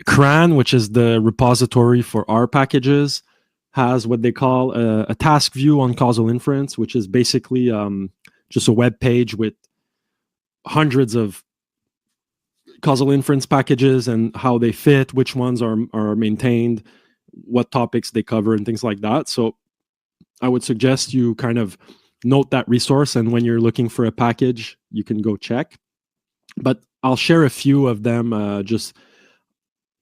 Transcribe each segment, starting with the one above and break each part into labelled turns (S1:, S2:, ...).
S1: CRAN, which is the repository for R packages, has what they call a task view on causal inference, which is basically just a web page with hundreds of causal inference packages and how they fit, which ones are maintained, what topics they cover, and things like that. So I would suggest you kind of note that resource, and when you're looking for a package, you can go check. But I'll share a few of them just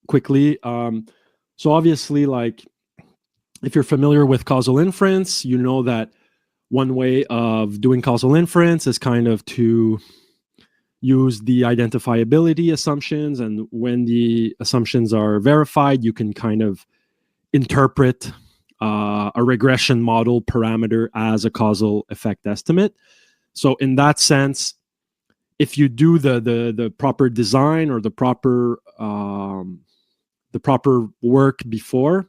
S1: quickly. So obviously, like, if you're familiar with causal inference, you know that one way of doing causal inference is kind of to use the identifiability assumptions, and when the assumptions are verified, you can kind of interpret a regression model parameter as a causal effect estimate. So in that sense, if you do the proper design or the proper work before,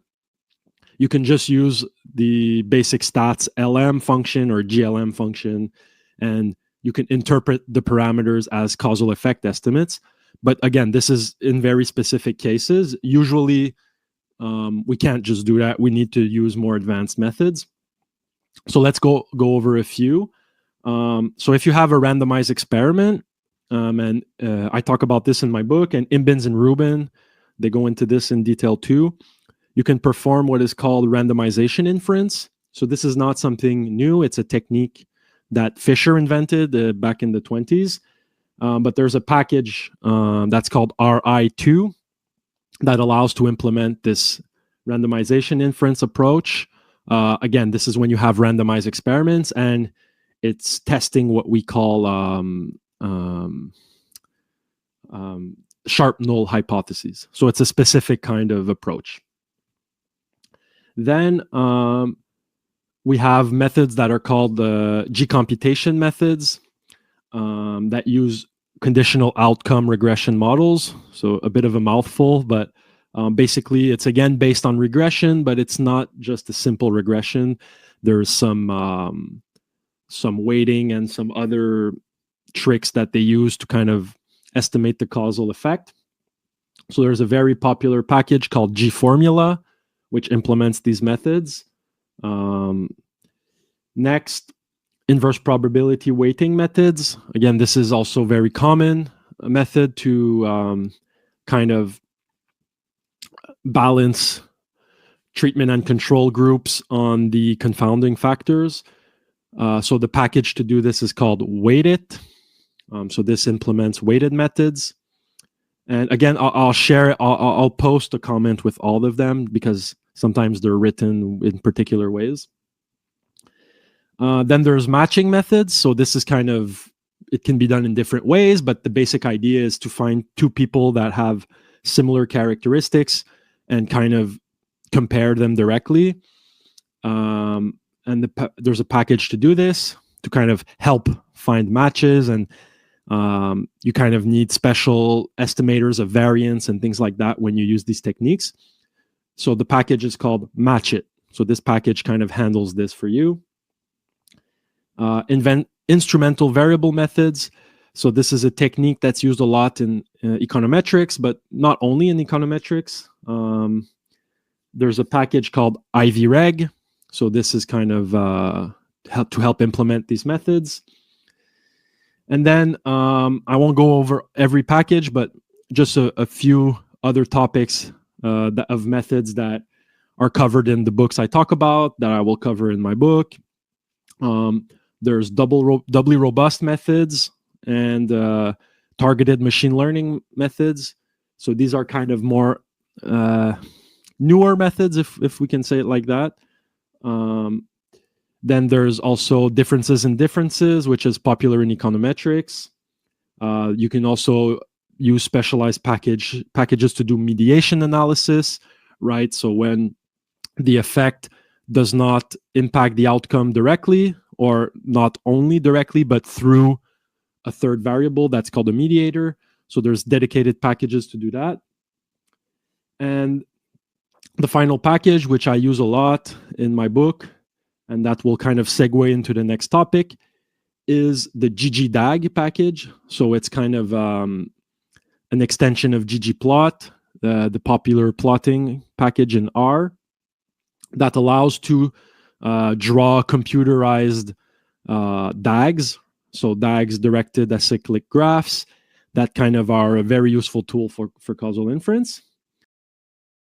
S1: you can just use the basic stats LM function or GLM function, and you can interpret the parameters as causal effect estimates. But again, this is in very specific cases. Usually, we can't just do that. We need to use more advanced methods. So let's go over a few. So if you have a randomized experiment, and I talk about this in my book, and Imbins and Rubin, they go into this in detail too. You can perform what is called randomization inference. So this is not something new. It's a technique that Fisher invented back in the 20s. But there's a package that's called RI2 that allows to implement this randomization inference approach. Again, this is when you have randomized experiments, and it's testing what we call sharp null hypotheses. So it's a specific kind of approach. Then we have methods that are called the G-computation methods that use conditional outcome regression models. So a bit of a mouthful, but basically it's again based on regression, but it's not just a simple regression. There's some weighting and some other tricks that they use to kind of estimate the causal effect. So there's a very popular package called G-formula, which implements these methods. Next, inverse probability weighting methods. Again, this is also very common a method to kind of balance treatment and control groups on the confounding factors. So the package to do this is called Weightit. So this implements weighted methods. And again, I'll post a comment with all of them because sometimes they're written in particular ways. Then there's matching methods. So this is kind of, it can be done in different ways, but the basic idea is to find two people that have similar characteristics and kind of compare them directly. And there's a package to do this to kind of help find matches, and you kind of need special estimators of variance and things like that when you use these techniques. So the package is called Matchit. So this package kind of handles this for you. Instrumental variable methods. So this is a technique that's used a lot in econometrics, but not only in econometrics. There's a package called IVReg. So this is kind of to help implement these methods. And then I won't go over every package, but just a few other topics of methods that are covered in the books I talk about, that I will cover in my book. There's doubly robust methods and targeted machine learning methods. So these are kind of more newer methods, if we can say it like that. Then there's also differences in differences, which is popular in econometrics. You can also use specialized packages to do mediation analysis, right? So when the effect does not impact the outcome directly, or not only directly, but through a third variable, that's called a mediator. So there's dedicated packages to do that. And the final package, which I use a lot in my book, and that will kind of segue into the next topic, is the ggdag package. So it's kind of an extension of ggplot. the popular plotting package in R that allows to draw computerized DAGs, so DAGs, directed acyclic graphs, that kind of are a very useful tool for causal inference.